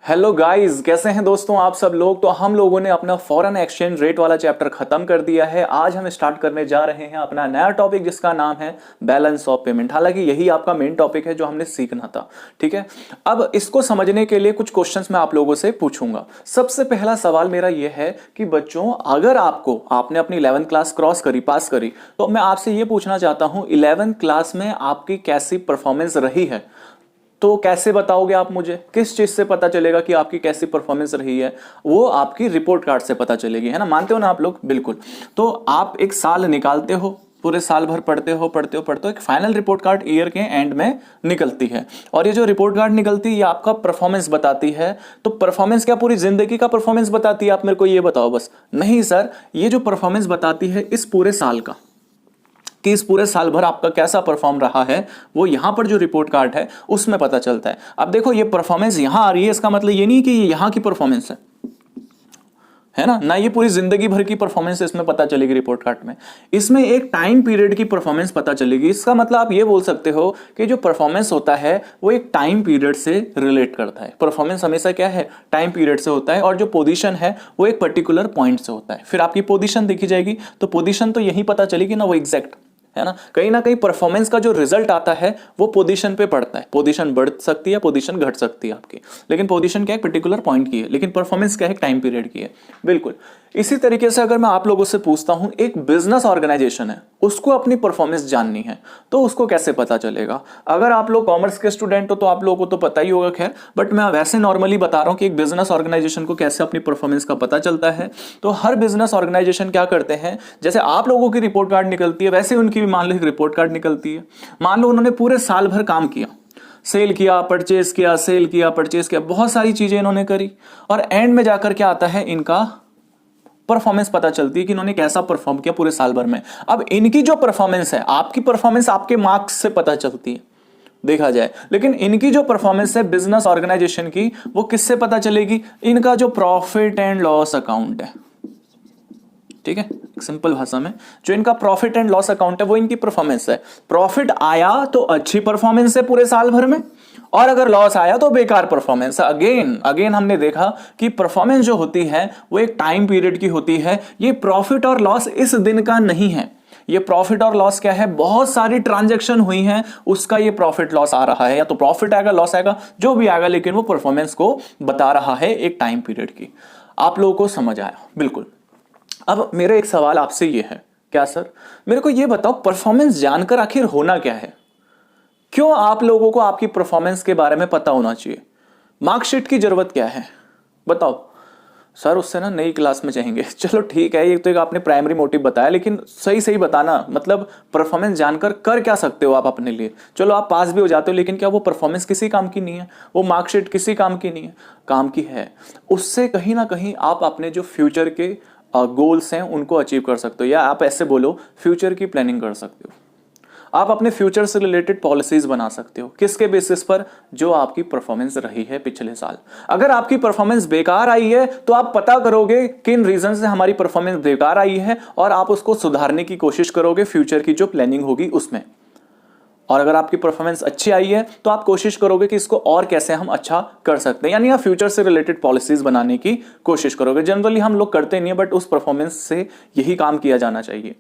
Hello guys, कैसे हैं दोस्तों आप सब लोग। तो हम लोगों ने अपना फॉरेन एक्सचेंज रेट वाला चैप्टर खत्म कर दिया है। आज हम स्टार्ट करने जा रहे हैं अपना नया टॉपिक जिसका नाम है बैलेंस ऑफ पेमेंट। हालांकि यही आपका मेन टॉपिक है जो हमने सीखना था। ठीक है, अब इसको समझने के लिए कुछ क्वेश्चंस मैं आप लोगों से पूछूंगा। सबसे पहला सवाल मेरा यह है कि बच्चों, अगर आपने अपनी 11th क्लास क्रॉस करी, पास करी, तो मैं आपसे यह पूछना चाहता हूं 11th क्लास में आपकी कैसी परफॉर्मेंस रही है। तो कैसे बताओगे आप मुझे, किस चीज से पता चलेगा कि आपकी कैसी परफॉर्मेंस रही है? वो आपकी रिपोर्ट कार्ड से पता चलेगी, है ना। मानते हो ना आप लोग? बिल्कुल। तो आप एक साल निकालते हो, पूरे साल भर पढ़ते हो, एक फाइनल रिपोर्ट कार्ड ईयर के एंड में निकलती है। और ये जो रिपोर्ट कार्ड निकलती है ये आपका परफॉर्मेंस बताती है। तो परफॉर्मेंस क्या पूरी जिंदगी का परफॉर्मेंस बताती है? आप मेरे को ये बताओ बस। नहीं सर, ये जो परफॉर्मेंस बताती है इस पूरे साल का, कि इस पूरे साल भर आपका कैसा परफॉर्म रहा है, वो यहां पर जो रिपोर्ट कार्ड है उसमें पता चलता है। अब देखो, ये परफॉर्मेंस यहां आ रही है, इसका मतलब ये नहीं कि ये यहां की परफॉर्मेंस है ना ये पूरी जिंदगी भर की परफॉर्मेंस इसमें पता चलेगी रिपोर्ट कार्ड में। इसमें एक टाइम पीरियड की परफॉर्मेंस पता चलेगी। इसका मतलब आप ये बोल सकते हो कि जो परफॉर्मेंस होता है वो एक टाइम पीरियड से रिलेट करता है। परफॉर्मेंस हमेशा क्या है? टाइम पीरियड से होता है। और जो पोजीशन है वो एक पर्टिकुलर पॉइंट से होता है। फिर आपकी पोजीशन देखी जाएगी, तो पोजीशन तो यही पता चलेगी ना, वो एग्जैक्ट है ना। कहीं परफॉर्मेंस का जो रिजल्ट आता है वो पोजीशन पे पड़ता है। पोजीशन बढ़ सकती है, पोजीशन घट सकती है आपकी, लेकिन पोजीशन क्या है? पर्टिकुलर पॉइंट की है। लेकिन परफॉर्मेंस क्या है? टाइम पीरियड की है। बिल्कुल इसी तरीके से अगर मैं आप लोगों से पूछता हूं, एक बिजनेस ऑर्गेनाइजेशन है, उसको अपनी परफॉर्मेंस जाननी है, तो उसको कैसे पता चलेगा? अगर आप लोग कॉमर्स के स्टूडेंट हो तो आप लोगों को तो पता ही होगा, खैर, बट मैं वैसे नॉर्मली बता रहा हूं कि एक बिजनेस ऑर्गेनाइजेशन को कैसे अपनी परफॉर्मेंस का पता चलता है। तो हर बिजनेस ऑर्गेनाइजेशन क्या करते हैं, जैसे आप लोगों की रिपोर्ट कार्ड निकलती है वैसे उनकी भी मान लो एक रिपोर्ट कार्ड निकलती है। मान लो उन्होंने पूरे साल भर काम किया, सेल किया, परचेज किया, सेल किया, परचेज किया, बहुत सारी चीजें इन्होंने करी, और एंड में जाकर क्या आता है? इनका परफॉर्मेंस पता चलती है कि इन्होंने कैसा परफॉर्म किया पूरे साल भर में। अब इनकी जो परफॉर्मेंस है, आपकी परफॉर्मेंस आपके मार्क्स से पता चलती है देखा जाए, लेकिन इनकी जो परफॉर्मेंस है बिजनेस ऑर्गेनाइजेशन की, वो किससे पता चलेगी? इनका जो प्रॉफिट एंड लॉस अकाउंट है, ठीक है, सिंपल भाषा में जो इनका प्रॉफिट एंड लॉस अकाउंट है वो इनकी परफॉर्मेंस है। प्रॉफिट आया तो अच्छी परफॉर्मेंस है पूरे साल भर में, और अगर लॉस आया तो बेकार परफॉर्मेंस है। अगेन हमने देखा कि परफॉर्मेंस जो होती है वो एक टाइम पीरियड की होती है। ये प्रॉफिट और लॉस इस दिन का नहीं है। ये प्रॉफिट और लॉस क्या है? बहुत सारी ट्रांजैक्शन हुई हैं, उसका ये प्रॉफिट लॉस आ रहा है, या तो प्रॉफिट आएगा, लॉस आएगा, जो भी आएगा, लेकिन वो परफॉर्मेंस को बता रहा है एक टाइम पीरियड की। आप लोगों को समझ आया? बिल्कुल। अब मेरा एक सवाल आपसे ये है, क्या सर, मेरे को ये बताओ, परफॉर्मेंस जानकर आखिर होना क्या है? क्यों आप लोगों को आपकी परफॉर्मेंस के बारे में पता होना चाहिए? मार्कशीट की जरूरत क्या है? बताओ सर, उससे ना नई क्लास में चाहेंगे। चलो ठीक है, ये तो एक आपने प्राइमरी मोटिव बताया, लेकिन सही सही बताना, मतलब परफॉर्मेंस जानकर कर क्या सकते हो आप अपने लिए? चलो आप पास भी हो जाते हो, लेकिन क्या वो परफॉर्मेंस किसी काम की नहीं है? वो मार्कशीट किसी काम की नहीं है? काम की है। उससे कहीं ना कहीं आप अपने जो फ्यूचर के गोल्स हैं उनको अचीव कर सकते हो, या आप ऐसे बोलो फ्यूचर की प्लानिंग कर सकते हो। आप अपने फ्यूचर से रिलेटेड पॉलिसीज बना सकते हो। किसके बेसिस पर? जो आपकी परफॉर्मेंस रही है पिछले साल। अगर आपकी परफॉर्मेंस बेकार आई है तो आप पता करोगे किन रीजन से हमारी परफॉर्मेंस बेकार आई है, और आप उसको सुधारने की कोशिश करोगे फ्यूचर की जो प्लानिंग होगी उसमें। और अगर आपकी परफॉर्मेंस अच्छी आई है तो आप कोशिश करोगे कि इसको और कैसे हम अच्छा कर सकते हैं, यानी आप फ्यूचर से रिलेटेड पॉलिसीज बनाने की कोशिश करोगे। जनरली हम लोग करते नहीं है, बट उस परफॉर्मेंस से यही काम किया जाना चाहिए।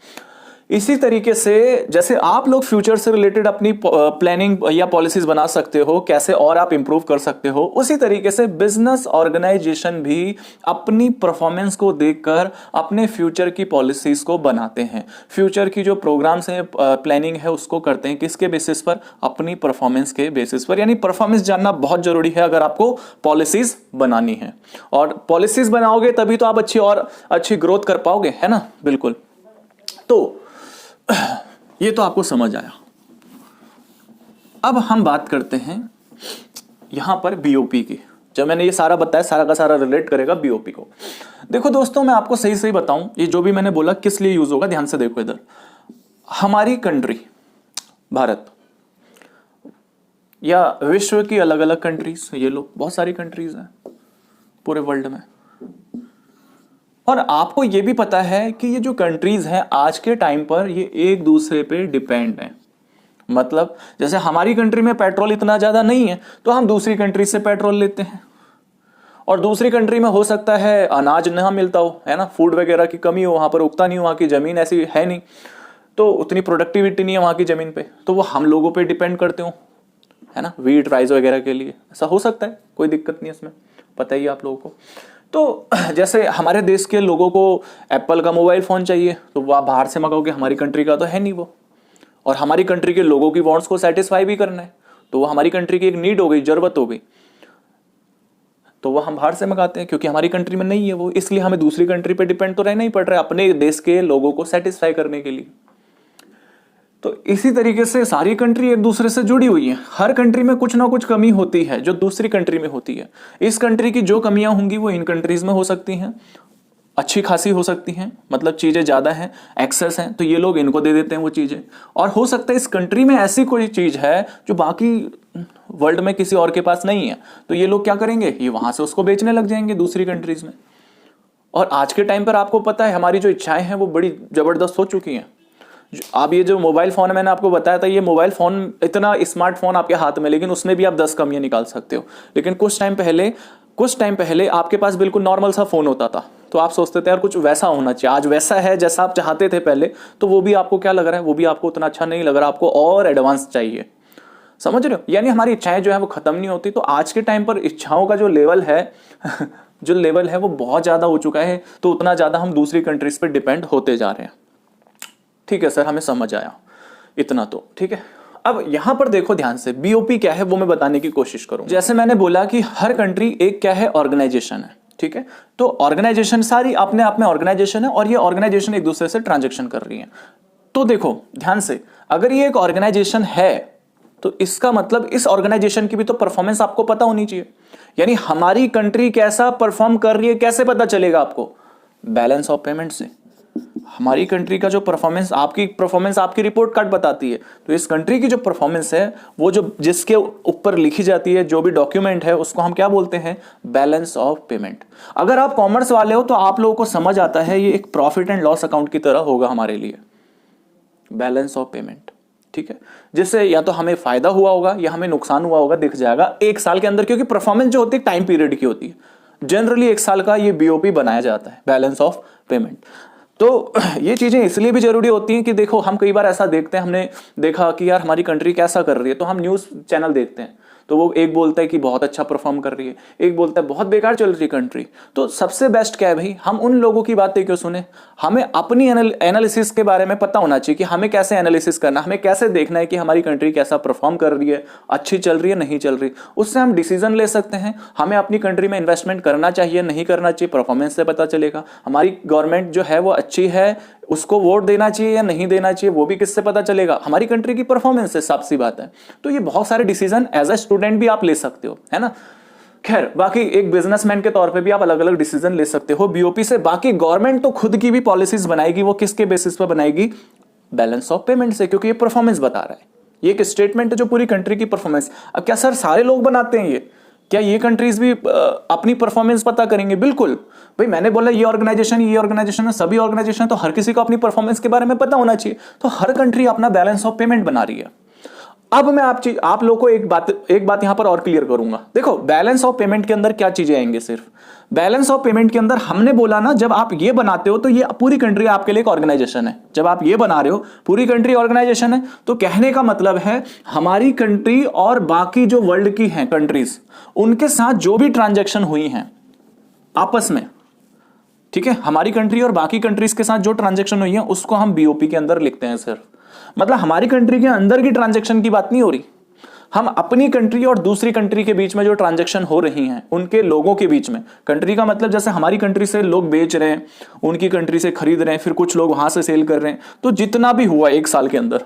इसी तरीके से जैसे आप लोग फ्यूचर से रिलेटेड अपनी प्लानिंग या पॉलिसीज बना सकते हो, कैसे और आप इंप्रूव कर सकते हो, उसी तरीके से बिजनेस ऑर्गेनाइजेशन भी अपनी परफॉर्मेंस को देखकर अपने फ्यूचर की पॉलिसीज को बनाते हैं। फ्यूचर की जो प्रोग्राम्स हैं, प्लानिंग है, उसको करते हैं किसके बेसिस पर? अपनी परफॉर्मेंस के बेसिस पर। यानी परफॉर्मेंस जानना बहुत जरूरी है अगर आपको पॉलिसीज बनानी है, और पॉलिसीज बनाओगे तभी तो आप अच्छी ग्रोथ कर पाओगे, है ना। बिल्कुल। तो ये तो आपको समझ आया। अब हम बात करते हैं यहां पर बीओपी की। जब मैंने ये सारा बताया, सारा का सारा रिलेट करेगा बीओपी को। देखो दोस्तों, मैं आपको सही सही बताऊं, ये जो भी मैंने बोला किस लिए यूज होगा, ध्यान से देखो इधर। हमारी कंट्री भारत या विश्व की अलग अलग कंट्रीज, ये लोग बहुत सारी कंट्रीज हैं पूरे वर्ल्ड में, और आपको यह भी पता है कि ये जो कंट्रीज हैं आज के टाइम पर ये एक दूसरे पे डिपेंड हैं। मतलब जैसे हमारी कंट्री में पेट्रोल इतना ज्यादा नहीं है तो हम दूसरी कंट्री से पेट्रोल लेते हैं, और दूसरी कंट्री में हो सकता है अनाज ना मिलता हो, है ना, फूड वगैरह की कमी हो, वहां पर उगता नहीं हो, वहां की जमीन ऐसी है नहीं, तो उतनी प्रोडक्टिविटी नहीं है वहां की जमीन पे, तो वो हम लोगों पे डिपेंड करते हो, है ना, वीट राइस वगैरह के लिए। ऐसा हो सकता है, कोई दिक्कत नहीं है इसमें, पता ही है आप लोगों को। तो जैसे हमारे देश के लोगों को एप्पल का मोबाइल फोन चाहिए, तो वो आप बाहर से मंगाओगे, हमारी कंट्री का तो है नहीं वो, और हमारी कंट्री के लोगों की वांट्स को सेटिस्फाई भी करना है, तो वो हमारी कंट्री की एक नीड हो गई, जरूरत हो गई, तो वो हम बाहर से मंगाते हैं, क्योंकि हमारी कंट्री में नहीं है वो, इसलिए हमें दूसरी कंट्री पे डिपेंड तो रहना ही पड़ रहा है अपने देश के लोगों को सेटिस्फाई करने के लिए। तो इसी तरीके से सारी कंट्री एक दूसरे से जुड़ी हुई है, हर कंट्री में कुछ ना कुछ कमी होती है जो दूसरी कंट्री में होती है। इस कंट्री की जो कमियां होंगी वो इन कंट्रीज में हो सकती हैं, अच्छी खासी हो सकती हैं, मतलब चीजें ज्यादा हैं, एक्सेस हैं, तो ये लोग इनको दे देते हैं वो चीजें। और हो सकता है इस कंट्री में ऐसी कोई चीज है जो बाकी वर्ल्ड में किसी और के पास नहीं है, तो ये लोग क्या करेंगे, ये वहां से उसको बेचने लग जाएंगे दूसरी कंट्रीज में। और आज के टाइम पर आपको पता है हमारी जो इच्छाएं हैं वो बड़ी जबरदस्त हो चुकी हैं। आप ये जो मोबाइल फोन मैंने आपको बताया था, ये मोबाइल फोन इतना स्मार्टफोन आपके हाथ में, लेकिन उसमें भी आप 10 कमियां निकाल सकते हो। लेकिन कुछ टाइम पहले आपके पास बिल्कुल नॉर्मल सा फोन होता था, तो आप सोचते थे यार कुछ वैसा होना चाहिए, आज वैसा है जैसा आप चाहते थे पहले, तो वो भी आपको क्या लग रहा है, वो भी आपको उतना अच्छा नहीं लग रहा, आपको और एडवांस चाहिए। समझ रहे हो, यानी हमारी इच्छाएं जो है वो खत्म नहीं होती। तो आज के टाइम पर इच्छाओं का जो लेवल है जो लेवल है वो बहुत ज्यादा हो चुका है, तो उतना ज्यादा हम दूसरी कंट्रीज पर डिपेंड होते जा रहे हैं। ठीक है सर, हमें समझ आया इतना, तो ठीक है। अब यहां पर देखो ध्यान से, बीओपी क्या है वो मैं बताने की कोशिश करूं। जैसे मैंने बोला कि हर कंट्री एक क्या है, ऑर्गेनाइजेशन है, ठीक है। तो ऑर्गेनाइजेशन सारी अपने आप में ऑर्गेनाइजेशन है, और ये ऑर्गेनाइजेशन एक दूसरे से ट्रांजेक्शन कर रही है। तो देखो ध्यान से, अगर ये एक ऑर्गेनाइजेशन है तो इसका मतलब इस ऑर्गेनाइजेशन की भी तो परफॉर्मेंस आपको पता होनी चाहिए। यानी हमारी कंट्री कैसा परफॉर्म कर रही है कैसे पता चलेगा आपको, बैलेंस ऑफ पेमेंट से। हमारी कंट्री का जो परफॉर्मेंस आपकी रिपोर्ट कार्ड बताती है, तो इस कंट्री की जो परफॉर्मेंस है वो जो जिसके ऊपर लिखी जाती है, जो भी डॉक्यूमेंट है, उसको हम क्या बोलते हैं, बैलेंस ऑफ पेमेंट। अगर आप कॉमर्स वाले हो तो आप लोगों को समझ आता है, ये एक प्रॉफिट एंड लॉस अकाउंट की तरह होगा हमारे लिए, बैलेंस ऑफ पेमेंट, ठीक है। जिससे या तो हमें फायदा हुआ होगा या हमें नुकसान हुआ होगा, दिख जाएगा एक साल के अंदर, क्योंकि परफॉर्मेंस जो होती है टाइम पीरियड की होती है। जनरली एक साल का ये बीओपी बनाया जाता है, बैलेंस ऑफ पेमेंट। तो ये चीजें इसलिए भी जरूरी होती हैं कि देखो, हम कई बार ऐसा देखते हैं, हमने देखा कि यार हमारी कंट्री कैसा कर रही है, तो हम न्यूज चैनल देखते हैं, तो वो एक बोलता है कि बहुत अच्छा परफॉर्म कर रही है, एक बोलता है बहुत बेकार चल रही है कंट्री। तो सबसे बेस्ट क्या है भाई, हम उन लोगों की बातें क्यों सुने, हमें अपनी एनालिसिस के बारे में पता होना चाहिए कि हमें कैसे एनालिसिस करना, हमें कैसे देखना है कि हमारी कंट्री कैसा परफॉर्म कर रही है, अच्छी चल रही है नहीं चल रही, उससे हम डिसीजन ले सकते हैं। हमें अपनी कंट्री में इन्वेस्टमेंट करना चाहिए नहीं करना चाहिए, परफॉर्मेंस से पता चलेगा। हमारी गवर्नमेंट जो है वो अच्छी है, उसको वोट देना चाहिए या नहीं देना चाहिए, वो भी किससे पता चलेगा, हमारी कंट्री की परफॉर्मेंस से, साफ सी बात है। तो ये बहुत सारे डिसीजन एज अ स्टूडेंट भी आप ले सकते हो, है ना। खैर, बाकी एक बिजनेसमैन के तौर पे भी आप अलग अलग डिसीजन ले सकते हो बीओपी से। बाकी गवर्नमेंट तो खुद की भी पॉलिसीज बनाएगी, वो किसके बेसिस पर बनाएगी, बैलेंस ऑफ पेमेंट से, क्योंकि ये परफॉर्मेंस बता रहा है, ये एक स्टेटमेंट है जो पूरी कंट्री की परफॉर्मेंस। अब क्या सर सारे लोग बनाते हैं ये, क्या ये कंट्रीज भी अपनी परफॉर्मेंस पता करेंगे? बिल्कुल भाई, मैंने बोला ये ऑर्गेनाइजेशन है, सभी ऑर्गेनाइजेशन, तो हर किसी को अपनी परफॉर्मेंस के बारे में पता होना चाहिए। तो हर कंट्री अपना बैलेंस ऑफ पेमेंट बना रही है। अब मैं आप लोगों को एक बात यहां पर और क्लियर करूंगा। देखो, बैलेंस ऑफ पेमेंट के अंदर क्या चीजें आएंगे, सिर्फ बैलेंस ऑफ पेमेंट के अंदर हमने बोला ना, जब आप ये बनाते हो तो ये पूरी कंट्री आपके लिए एक ऑर्गेनाइजेशन है। जब आप ये बना रहे हो पूरी कंट्री ऑर्गेनाइजेशन है, तो कहने का मतलब है हमारी कंट्री और बाकी जो वर्ल्ड की हैं कंट्रीज, उनके साथ जो भी ट्रांजैक्शन हुई हैं आपस में, ठीक है, हमारी कंट्री और बाकी कंट्रीज के साथ जो ट्रांजैक्शन हुई है उसको हम बीओपी के अंदर लिखते हैं सिर्फ। मतलब हमारी कंट्री के अंदर की ट्रांजैक्शन की बात नहीं हो रही, हम अपनी कंट्री और दूसरी कंट्री के बीच में जो ट्रांजैक्शन हो रही हैं उनके लोगों के बीच में। कंट्री का मतलब जैसे हमारी कंट्री से लोग बेच रहे हैं, उनकी कंट्री से खरीद रहे हैं, फिर कुछ लोग वहां से सेल कर रहे हैं, तो जितना भी हुआ एक साल के अंदर,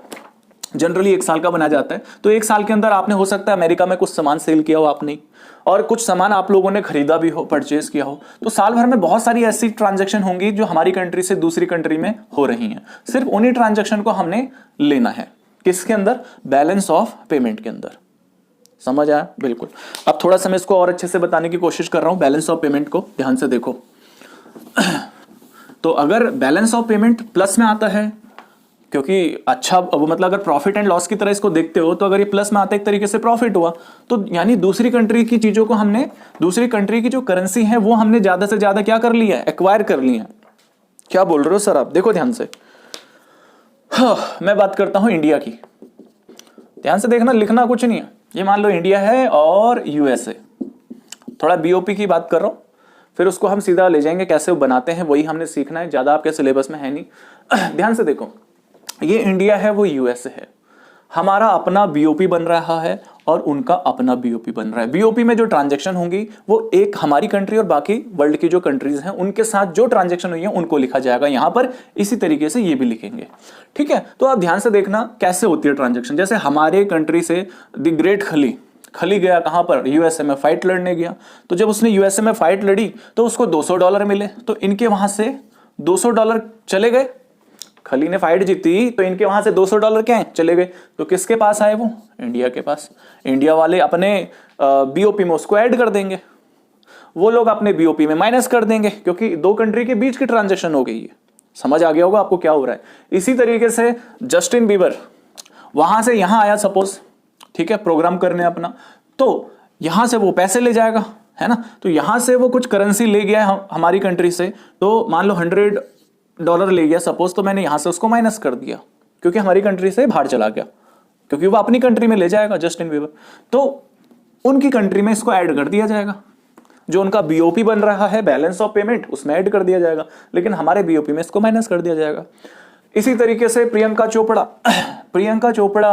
जनरली एक साल का बना जाता है, तो एक साल के अंदर आपने हो सकता है अमेरिका में कुछ सामान सेल किया हो आपने, और कुछ सामान आप लोगों ने खरीदा भी हो, परचेज किया हो, तो साल भर में बहुत सारी ऐसी ट्रांजैक्शन होंगी जो हमारी कंट्री से दूसरी कंट्री में हो रही हैं। सिर्फ उन्हीं ट्रांजैक्शन को हमने लेना है, किसके अंदर, बैलेंस ऑफ पेमेंट के अंदर। समझ आया? बिल्कुल। अब थोड़ा सा मैं इसको और अच्छे से बताने की कोशिश कर रहा हूं, बैलेंस ऑफ पेमेंट को ध्यान से देखो। तो अगर बैलेंस ऑफ पेमेंट प्लस में आता है क्योंकि अच्छा वो मतलब अगर प्रॉफिट एंड लॉस की तरह इसको देखते हो तो अगर ये प्लस में आता है एक तरीके से प्रॉफिट हुआ, तो यानी दूसरी कंट्री की चीजों को हमने, दूसरी कंट्री की जो करेंसी है वो हमने ज्यादा से ज्यादा क्या कर लिया है, एक्वायर कर लिया है। क्या बोल रहे हो सर आप, देखो ध्यान से। हाँ, मैं बात करता हूं इंडिया की, ध्यान से देखना, लिखना कुछ नहीं है। ये मान लो इंडिया है और यूएसए, थोड़ा बीओपी की बात कर रहा हूं, फिर उसको हम सीधा ले जाएंगे कैसे वो बनाते हैं, वही हमने सीखना है, ज्यादा आपके सिलेबस में है नहीं। ध्यान से देखो, ये इंडिया है, वो यूएसए है, हमारा अपना बीओपी बन रहा है और उनका अपना बीओपी बन रहा है। बीओपी में जो ट्रांजैक्शन होंगी वो एक हमारी कंट्री और बाकी वर्ल्ड की जो कंट्रीज हैं उनके साथ जो ट्रांजैक्शन हुई है उनको लिखा जाएगा यहां पर, इसी तरीके से ये भी लिखेंगे। ठीक है, तो आप ध्यान से देखना कैसे होती है ट्रांजैक्शन। जैसे हमारे कंट्री से द ग्रेट खली गया कहां पर, यूएसए में फाइट लड़ने गया, तो जब उसने यूएसए में फाइट लड़ी तो उसको $200 मिले, तो इनके वहां से $200 चले गए। खली ने फाइट जीती तो इनके वहां से $200 क्या है, चले गए। तो किसके पास आए वो, इंडिया के पास। इंडिया वाले अपने बीओपी में उसको ऐड कर देंगे, वो लोग अपने बीओपी में माइनस कर देंगे, क्योंकि दो कंट्री के बीच की ट्रांजैक्शन हो गई है। समझ आ गया होगा आपको क्या हो रहा है। इसी तरीके से जस्टिन बीबर वहां से यहां आया सपोज, ठीक है, प्रोग्राम करने अपना, तो यहां से वो पैसे ले जाएगा, है ना। तो यहां से वो कुछ करेंसी ले गया है हमारी कंट्री से, तो मान लो $100 ले गया सपोज, तो मैंने यहां से उसको माइनस कर दिया क्योंकि हमारी कंट्री से बाहर चला गया, क्योंकि वो अपनी कंट्री में ले जाएगा जस्टिन बीबर, तो उनकी कंट्री में इसको ऐड कर दिया जाएगा। जो उनका बीओपी बन रहा है, बैलेंस ऑफ पेमेंट, उसमें ऐड कर दिया जाएगा, लेकिन हमारे बीओपी में इसको माइनस कर दिया जाएगा। इसी तरीके से प्रियंका चोपड़ा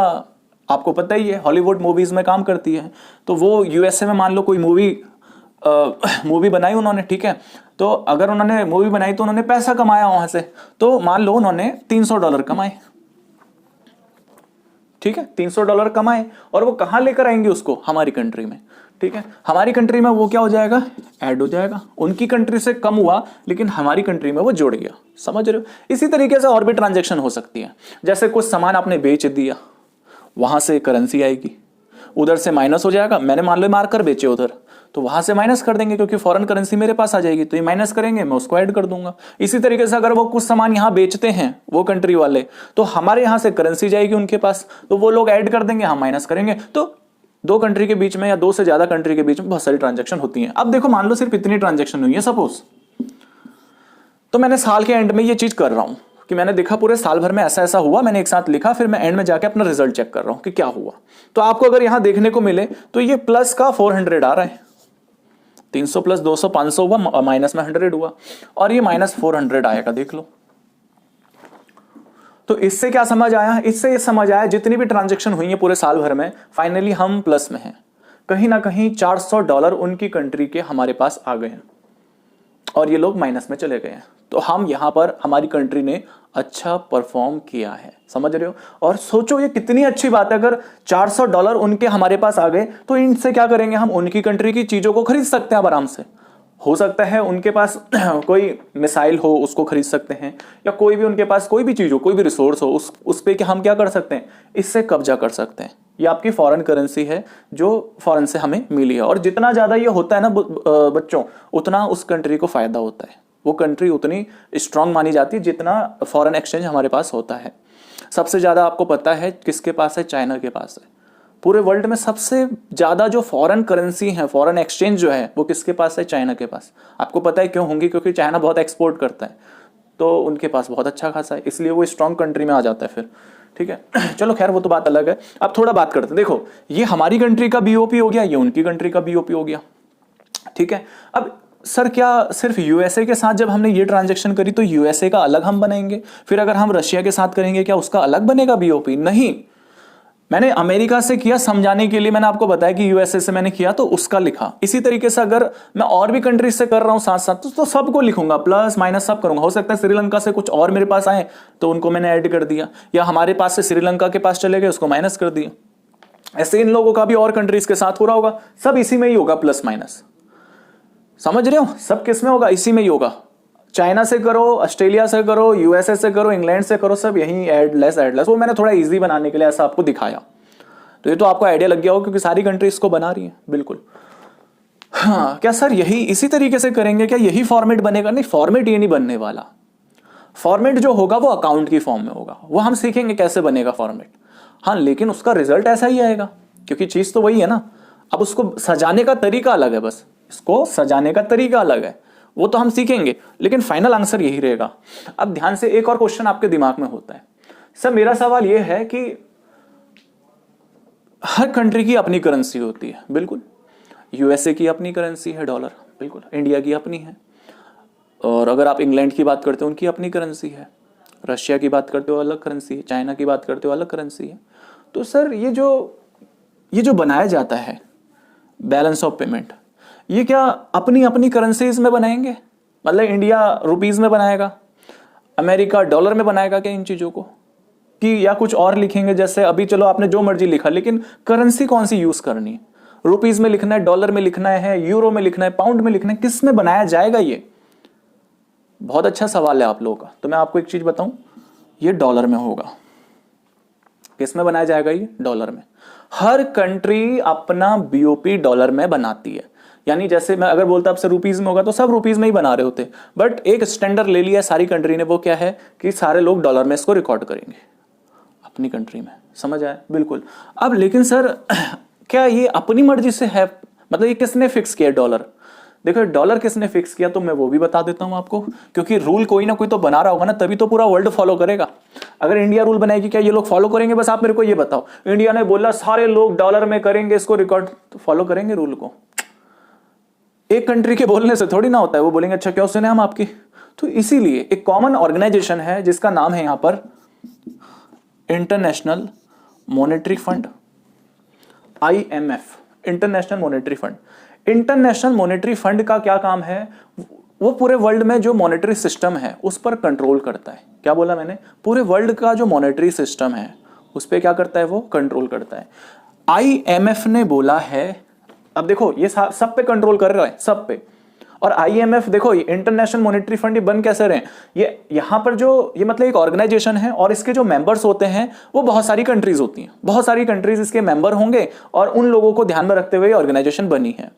आपको पता ही है, हॉलीवुड मूवीज में काम करती है, तो वो यूएसए में मान लो कोई मूवी बनाई उन्होंने, ठीक है, तो अगर उन्होंने मूवी बनाई तो उन्होंने पैसा कमाया वहां से, तो मान लो उन्होंने $300 कमाए, ठीक है, $300 कमाए, और वो कहां लेकर आएंगे उसको, हमारी कंट्री में। ठीक है, हमारी कंट्री में वो क्या हो जाएगा, ऐड हो जाएगा। उनकी कंट्री से कम हुआ लेकिन हमारी कंट्री में वो जुड़ गया। समझ रहे हो। इसी तरीके से और भी ट्रांजैक्शन हो सकती है। जैसे कुछ सामान आपने बेच दिया, वहां से करेंसी आएगी, उधर से माइनस हो जाएगा। मैंने मान लो मार्कर बेचे उधर, तो वहां से माइनस कर देंगे क्योंकि फॉरेन करेंसी मेरे पास आ जाएगी, तो ये माइनस करेंगे, मैं उसको ऐड कर दूंगा। इसी तरीके से अगर वो कुछ सामान यहां बेचते हैं वो कंट्री वाले, तो हमारे यहां से करेंसी जाएगी उनके पास, तो वो लोग ऐड कर देंगे, हम माइनस करेंगे। तो दो कंट्री के बीच में या दो से ज्यादा कंट्री के बीच में बहुत सारी ट्रांजैक्शन होती हैं। अब देखो मान लो सिर्फ इतनी ट्रांजैक्शन हुई है सपोज, तो मैंने साल के एंड में ये चीज कर रहा हूं कि मैंने देखा पूरे साल भर में ऐसा ऐसा हुआ, मैंने एक साथ लिखा, फिर मैं एंड में जाके अपना रिजल्ट चेक कर रहा हूं कि क्या हुआ। तो आपको अगर यहां देखने को मिले तो ये प्लस का 400 आ रहा है, 300 प्लस 200 500 हुआ, माइनस में 100 हुआ, और ये माइनस 400 आएगा, देख लो। तो इससे क्या समझ आया, इससे ये समझ आया जितनी भी ट्रांजैक्शन हुई है पूरे साल भर में, फाइनली हम प्लस में हैं। कहीं ना कहीं $400 उनकी कंट्री के हमारे पास आ गए हैं और ये लोग माइनस में चले गए हैं। तो हम यहां पर, हमारी कंट्री ने अच्छा परफॉर्म किया है। समझ रहे हो। और सोचो ये कितनी अच्छी बात है, अगर $400 उनके हमारे पास आ गए तो इनसे क्या करेंगे, हम उनकी कंट्री की चीजों को खरीद सकते हैं आराम से। हो सकता है उनके पास कोई मिसाइल हो, उसको खरीद सकते हैं, या कोई भी उनके पास कोई भी चीज हो, कोई भी रिसोर्स हो, उस पे कि हम क्या कर सकते हैं, इससे कब्जा कर सकते हैं। ये आपकी फॉरेन करेंसी है जो फॉरेन से हमें मिली है। और जितना ज्यादा ये होता है ना बच्चों, उतना उस कंट्री को फायदा होता है। वो कंट्री उतनी स्ट्रांग मानी जाती है जितना फॉरेन एक्सचेंज हमारे पास होता है। सबसे ज्यादा आपको पता है किसके पास है, चाइना के पास है। पूरे वर्ल्ड में सबसे ज्यादा जो फॉरेन करेंसी है, फॉरेन एक्सचेंज जो है, वो किसके पास है, चाइना के पास। आपको पता है क्यों होंगी, क्योंकि चाइना बहुत एक्सपोर्ट करता है, तो उनके पास बहुत अच्छा खासा है, इसलिए वो स्ट्रांग कंट्री में आ जाता है फिर। ठीक है, चलो खैर वो तो बात अलग है। अब थोड़ा बात करते हैं। देखो ये हमारी कंट्री का बीओपी हो गया, ये उनकी कंट्री का बीओपी हो गया। ठीक है, अब सर क्या सिर्फ यूएसए के साथ जब हमने ये ट्रांजैक्शन करी तो यूएसए का अलग हम बनाएंगे, फिर अगर हम रशिया के साथ करेंगे क्या उसका अलग बनेगा बीओपी? नहीं, मैंने अमेरिका से किया समझाने के लिए, मैंने आपको बताया कि यूएसए से मैंने किया तो उसका लिखा। इसी तरीके से अगर मैं और भी कंट्रीज से कर रहा हूं साथ साथ तो सबको लिखूंगा, प्लस माइनस सब करूंगा। हो सकता है श्रीलंका से कुछ और मेरे पास आए तो उनको मैंने ऐड कर दिया, या हमारे पास से श्रीलंका के पास चले गए उसको माइनस कर दिया। ऐसे इन लोगों का भी और कंट्रीज के साथ हो रहा होगा, सब इसी में ही होगा प्लस माइनस। समझ रहे हो, सब किस में होगा, इसी में ही होगा। चाइना से करो, ऑस्ट्रेलिया से करो, यूएसए से करो, इंग्लैंड से करो, सब यही ऐड लेस। वो मैंने थोड़ा इजी बनाने के लिए ऐसा आपको दिखाया, तो ये तो आपको आइडिया लग गया होगा क्योंकि सारी कंट्री इसको बना रही है। बिल्कुल। हाँ, क्या सर यही इसी तरीके से करेंगे क्या, यही फॉर्मेट बनेगा? नहीं, फॉर्मेट ये नहीं बनने वाला। फॉर्मेट जो होगा वो अकाउंट की फॉर्म में होगा, वो हम सीखेंगे कैसे बनेगा फॉर्मेट। हाँ, लेकिन उसका रिजल्ट ऐसा ही आएगा, क्योंकि चीज तो वही है ना। अब उसको सजाने का तरीका अलग है, बस इसको सजाने का तरीका अलग है, वो तो हम सीखेंगे, लेकिन फाइनल आंसर यही रहेगा। अब ध्यान से एक और क्वेश्चन आपके दिमाग में होता है, सर मेरा सवाल यह है कि हर कंट्री की अपनी करेंसी होती है, बिल्कुल। यूएसए की अपनी करेंसी है डॉलर, बिल्कुल। इंडिया की अपनी है, और अगर आप इंग्लैंड की बात करते हो उनकी अपनी करेंसी है, रशिया की बात करते हो अलग करेंसी है, चाइना की बात करते हो अलग करेंसी है। तो सर ये जो बनाया जाता है बैलेंस ऑफ पेमेंट, ये क्या अपनी अपनी करेंसीज में बनाएंगे? मतलब इंडिया रुपीज में बनाएगा, अमेरिका डॉलर में बनाएगा क्या इन चीजों को, कि या कुछ और लिखेंगे? जैसे अभी चलो आपने जो मर्जी लिखा, लेकिन करेंसी कौन सी यूज करनी है? रुपीज में लिखना है, डॉलर में लिखना है, यूरो में लिखना है, पाउंड में लिखना है, किस में बनाया जाएगा? ये बहुत अच्छा सवाल है आप लोगों का। तो मैं आपको एक चीज बताऊं, ये डॉलर में होगा। किस में बनाया जाएगा? ये डॉलर में। हर कंट्री अपना बीओपी डॉलर में बनाती है, यानी जैसे मैं अगर बोलता आपसे रुपीज में होगा तो सब रुपीज में ही बना रहे होते, बट एक स्टैंडर्ड ले लिया सारी कंट्री ने, वो क्या है कि सारे लोग डॉलर में इसको रिकॉर्ड करेंगे अपनी कंट्री में। समझ आया? बिल्कुल। अब लेकिन सर क्या ये अपनी मर्जी से है? मतलब ये किसने फिक्स किया डॉलर? देखो डॉलर किसने फिक्स किया, तो मैं वो भी बता देता हूं आपको, क्योंकि रूल कोई ना कोई तो बना रहा होगा ना, तभी तो पूरा वर्ल्ड फॉलो करेगा। अगर इंडिया रूल बनाएगी, क्या ये लोग फॉलो करेंगे? बस आप मेरे को ये बताओ, इंडिया ने बोला सारे लोग डॉलर में करेंगे इसको रिकॉर्ड, तो फॉलो करेंगे रूल को? एक कंट्री के बोलने से थोड़ी ना होता है, वो बोलेंगे अच्छा क्यों सुने हम आपकी। तो इसीलिए एक कॉमन ऑर्गेनाइजेशन है जिसका नाम है यहां पर international monetary fund, IMF, international monetary fund. International monetary fund का क्या काम है? वो पूरे वर्ल्ड में जो मॉनेटरी सिस्टम है उस पर कंट्रोल करता है। क्या बोला मैंने? पूरे वर्ल्ड का जो मॉनेटरी सिस्टम है उस पर क्या करता है? वो कंट्रोल करता है। IMF ने बोला है, अब देखो ये सब पे कंट्रोल कर रहा है, सब पे। और IMF देखो, इंटरनेशनल मॉनेटरी फंड ये बन कैसे रहे? ये यहां पर जो ये मतलब एक ऑर्गेनाइजेशन है, और इसके जो मेंबर्स होते हैं वो बहुत सारी कंट्रीज होती हैं, बहुत सारी कंट्रीज इसके मेंबर होंगे, और उन लोगों को ध्यान में रखते हुए ऑर्गेनाइजेशन बनी है।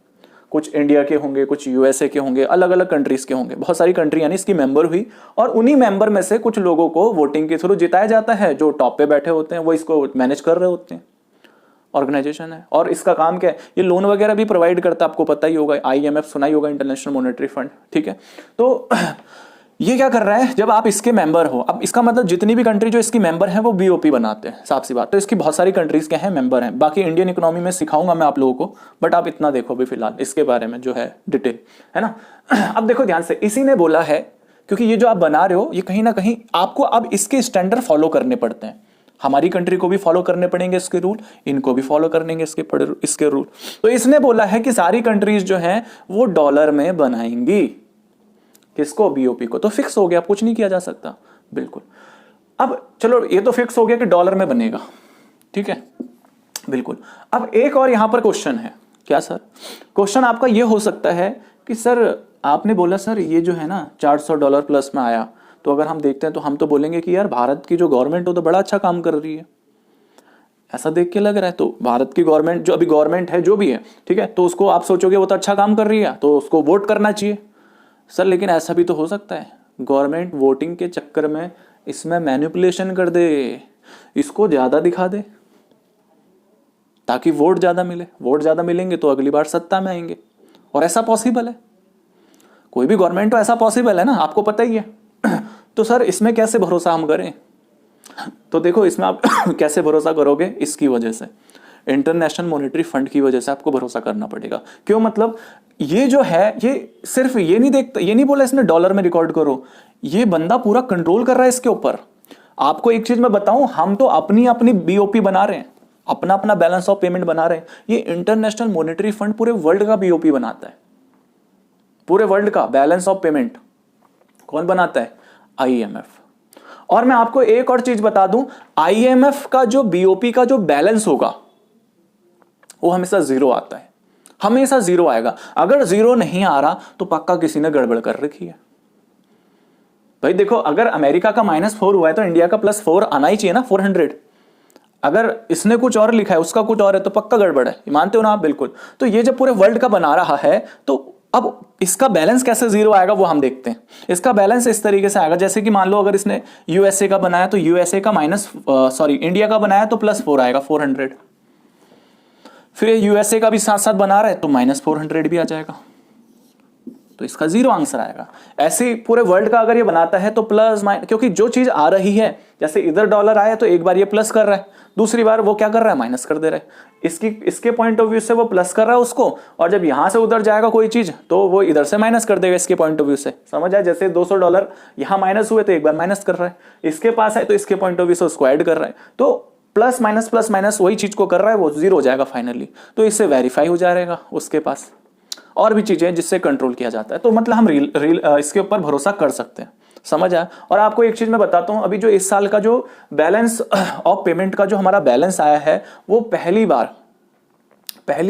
कुछ इंडिया के होंगे, कुछ यूएसए के होंगे, अलग अलग कंट्रीज के होंगे, बहुत सारी कंट्री यानी इसकी मेंबर हुई, और उन्हीं मेंबर में से कुछ लोगों को वोटिंग के थ्रू जिताया जाता है। जो टॉप पे बैठे होते हैं वो इसको मैनेज कर रहे होते हैं, ऑर्गेनाइजेशन है। और इसका काम क्या है? ये लोन वगैरह भी प्रोवाइड करता है, आपको पता ही होगा, IMF सुना ही होगा, इंटरनेशनल मॉनेटरी फंड, ठीक है। तो ये क्या कर रहा है, जब आप इसके मेंबर हो, अब इसका मतलब जितनी भी कंट्री जो इसकी मेंबर है वो बीओपी बनाते हैं, साफ सी बात। तो इसकी बहुत सारी कंट्रीज के हैं मेंबर हैं। बाकी इंडियन इकोनॉमी में सिखाऊंगा मैं आप लोगों को, बट आप इतना देखो भी फिलहाल इसके बारे में जो है डिटेल, है ना। अब देखो ध्यान से, इसी ने बोला है, क्योंकि ये जो आप बना रहे हो ये कहीं ना कहीं आपको अब इसके स्टैंडर्ड फॉलो करने पड़ते हैं। हमारी कंट्री को भी फॉलो करने पड़ेंगे इसके रूल, इनको भी फॉलो करेंगे इसके रूल। तो इसने बोला है कि सारी कंट्रीज जो हैं वो डॉलर में बनाएंगी। किसको? बीओपी को। तो फिक्स हो गया, अब कुछ नहीं किया जा सकता, बिल्कुल। अब चलो ये तो फिक्स हो गया कि डॉलर में बनेगा, ठीक है, बिल्कुल। अब एक और यहां पर क्वेश्चन है। क्या सर? क्वेश्चन आपका ये हो सकता है कि सर आपने बोला सर ये जो है ना $400 प्लस में आया, तो अगर हम देखते हैं तो हम तो बोलेंगे कि यार भारत की जो गवर्नमेंट हो तो बड़ा अच्छा काम कर रही है, ऐसा देख के लग रहा है। तो भारत की गवर्नमेंट, जो अभी गवर्नमेंट है जो भी है, ठीक है, तो उसको आप सोचोगे वो तो अच्छा काम कर रही है तो उसको वोट करना चाहिए। सर लेकिन ऐसा भी तो हो सकता है गवर्नमेंट वोटिंग के चक्कर में इसमें मैनिपुलेशन कर दे, इसको ज्यादा दिखा दे ताकि वोट ज्यादा मिले। वोट ज्यादा मिलेंगे तो अगली बार सत्ता में आएंगे, और ऐसा पॉसिबल है। कोई भी गवर्नमेंट तो ऐसा पॉसिबल है ना, आपको पता ही है। तो सर इसमें कैसे भरोसा हम करें? तो देखो इसमें आप कैसे भरोसा करोगे? इसकी वजह से, इंटरनेशनल मॉनेटरी फंड की वजह से आपको भरोसा करना पड़ेगा। क्यों? मतलब ये जो है ये सिर्फ ये नहीं देखता, ये नहीं बोला इसने डॉलर में रिकॉर्ड करो, ये बंदा पूरा कंट्रोल कर रहा है इसके ऊपर। आपको एक चीज मैं बताऊं, हम तो अपनी अपनी बीओपी बना रहे हैं, अपना अपना बैलेंस ऑफ पेमेंट बना रहे हैं। ये इंटरनेशनल मॉनेटरी फंड पूरे वर्ल्ड का बीओपी बनाता है, पूरे वर्ल्ड का बैलेंस ऑफ पेमेंट कौन बनाता है? IMF। और मैं आपको एक और चीज बता दूं, IMF का जो बीओपी का जो बैलेंस होगा वो हमेशा जीरो आता है, हमेशा जीरो आएगा। अगर जीरो नहीं आ रहा तो पक्का किसी ने गड़बड़ कर रखी है। भाई देखो, अगर अमेरिका का -4 हुआ है तो इंडिया का +4 आना ही चाहिए ना, 400। अगर इसने कुछ और लिखा है उसका कुछ और है तो पक्का गड़बड़ है, मानते हो ना आप? बिल्कुल। तो ये जब पूरे वर्ल्ड का बना रहा है तो अब इसका बैलेंस कैसे जीरो आएगा वो हम देखते हैं। इसका बैलेंस इस तरीके से आएगा, जैसे कि मान लो अगर इसने यूएसए का बनाया तो यूएसए का इंडिया का बनाया तो +4 आएगा 400। फिर यूएसए का भी साथ साथ बना रहा है तो -400 भी आ जाएगा, तो इसका जीरो आंसर आएगा। ऐसे पूरे वर्ल्ड का अगर ये बनाता है तो प्लस माइनस, क्योंकि जो चीज आ रही है, जैसे इधर डॉलर आया तो एक बार ये प्लस कर रहा है, दूसरी बार वो क्या कर रहा है, माइनस कर दे रहा है। इसके पॉइंट ऑफ व्यू से वो प्लस कर रहा है उसको, और जब यहां से उधर जाएगा कोई चीज तो वो इधर से माइनस कर देगा इसके पॉइंट ऑफ व्यू से। समझ आया? जैसे $200 यहां माइनस हुए तो एक बार माइनस कर रहा है, इसके पास है तो इसके पॉइंट ऑफ व्यू से उसको ऐड कर रहा है, तो प्लस माइनस वही चीज को कर रहा है, वो जीरो हो जाएगा फाइनली। तो इससे वेरीफाई हो जाएगा उसके पास। और भी चीजें जिससे कंट्रोल किया जाता है, तो मतलब हम इसके ऊपर भरोसा कर सकते हैं। समझ आया? और आपको एक चीज मैं बताता हूं, अभी जो इस साल का जो बैलेंस ऑफ पेमेंट का जो हमारा बैलेंस आया है वो पहली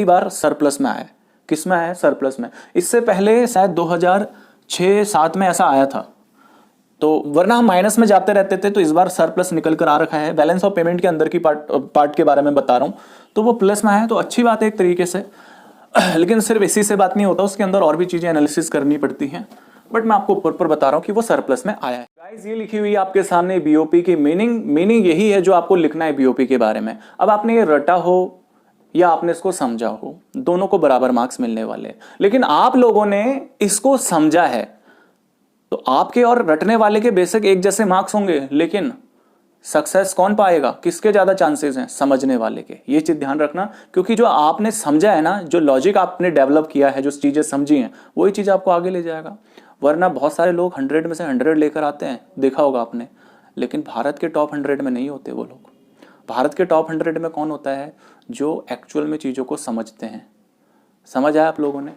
बार सरप्लस में आया है। किस में आया है? सरप्लस में। इससे पहले शायद 2006-7 में ऐसा आया था, तो वरना हम माइनस में जाते रहते थे, तो इस बार सरप्लस निकल कर आ रखा है। बैलेंस ऑफ पेमेंट के अंदर की पार्ट के बारे में बता रहा हूं, तो वो प्लस में आया है, तो अच्छी बात है एक तरीके से। लेकिन सिर्फ इसी से बात नहीं होता, उसके अंदर और भी चीजें एनालिसिस करनी पड़ती हैं, बट मैं आपको ऊपर बता रहा हूं कि वो सरप्लस में आया है। गाइस, ये लिखी हुई आपके सामने बीओपी की मीनिंग यही है जो आपको लिखना है बीओपी के बारे में। अब आपने ये रटा हो या आपने इसको समझा हो, दोनों को बराबर मार्क्स मिलने वाले। लेकिन आप लोगों ने इसको समझा है तो आपके और रटने वाले के बेसिक एक जैसे मार्क्स होंगे, लेकिन सक्सेस कौन पाएगा, किसके ज्यादा चांसेस हैं? समझने वाले के। ये चीज ध्यान रखना, क्योंकि जो आपने समझा है ना, जो लॉजिक आपने डेवलप किया है, जो चीजें समझी हैं, वही चीज आपको आगे ले जाएगा। वरना बहुत सारे लोग 100 में से 100 लेकर आते हैं, देखा होगा आपने, लेकिन भारत के टॉप 100 में नहीं होते वो लोग। भारत के टॉप 100 में कौन होता है? जो एक्चुअल में चीजों को समझते हैं। समझ आया आप लोगों ने?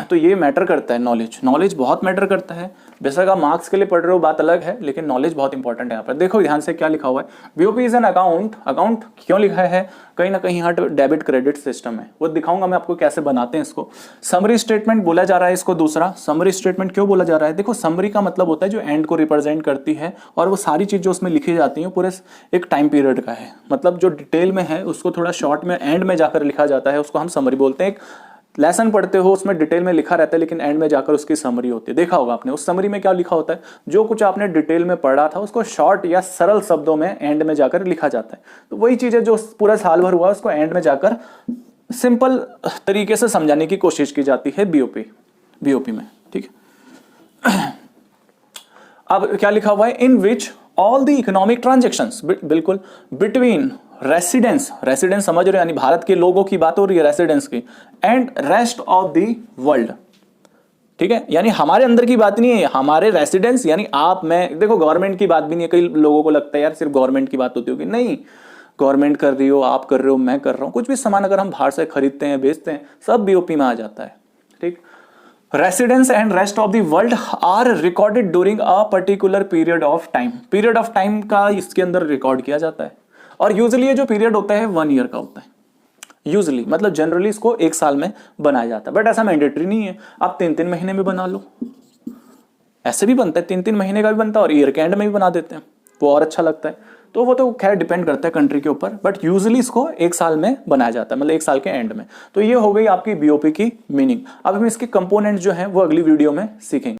तो ये मैटर करता है, नॉलेज बहुत मैटर करता है। बेशक आप मार्क्स के लिए पढ़ रहे हो बात अलग है, लेकिन नॉलेज बहुत इंपॉर्टेंट है यहाँ पर। देखो ध्यान से क्या लिखा हुआ है, बीओपी इज एन अकाउंट क्यों लिखा है? कहीं ना कहीं यहाँ डेबिट क्रेडिट सिस्टम है, वो दिखाऊंगा मैं आपको कैसे बनाते हैं इसको। समरी स्टेटमेंट बोला जा रहा है इसको। दूसरा, समरी स्टेटमेंट क्यों बोला जा रहा है? देखो, समरी का मतलब होता है जो एंड को रिप्रेजेंट करती है, और वो सारी चीज जो उसमें लिखी जाती है पूरे एक टाइम पीरियड का है। मतलब जो डिटेल में है उसको थोड़ा शॉर्ट में एंड में जाकर लिखा जाता है, उसको हम समरी बोलते हैं। एक लेसन पढ़ते हो उसमें डिटेल में लिखा रहता है, लेकिन एंड में जाकर उसकी समरी होती है। देखा होगा आपने, उस समरी में क्या लिखा होता है? जो कुछ आपने डिटेल में पढ़ा था उसको शॉर्ट या सरल शब्दों में एंड में जाकर लिखा जाता है। तो वही चीज है जो पूरा साल भर हुआ उसको एंड में जाकर सिंपल तरीके से समझाने की कोशिश की जाती है बीओपी में। ठीक है, अब क्या लिखा हुआ है? In which all the economic transactions, बिल्कुल, बिटवीन रेसिडेंस समझ रहे हो, यानी भारत के लोगों की बात हो रही है, रेसिडेंस की, and rest of the world. ठीक है, यानी हमारे अंदर की बात नहीं है, हमारे रेसिडेंस यानी आप, मैं। देखो, गवर्नमेंट की बात भी नहीं है। कई लोगों को लगता है यार सिर्फ गवर्नमेंट की बात होती होगी। नहीं, गवर्नमेंट कर रही हो, आप कर रहे हो, मैं कर रहा हूं, कुछ भी सामान अगर हम बाहर से खरीदते हैं, बेचते हैं, सब बीओपी में आ जाता है। ठीक, residence and rest of the world are recorded during a particular period of time का इसके अंदर रिकॉर्ड किया जाता है। और यूजुअली ये जो पीरियड होता है 1 ईयर का होता है। यूजुअली मतलब जनरली इसको 1 साल में बनाया जाता है, बट ऐसा मैंडेटरी नहीं है। आप 3-3 महीने में बना लो, ऐसे भी बनता है, 3-3 महीने का भी बनता है, और ईयर के एंड में भी बना देते हैं, वो और अच्छा लगता है। तो वो तो खैर डिपेंड करता है कंट्री के ऊपर, बट यूजुअली इसको 1 साल में बनाया जाता है, मतलब 1 साल के एंड में। तो ये हो गई आपकी बीओपी की मीनिंग। अब हम इसके कंपोनेंट जो है वो अगली वीडियो में सीखेंगे।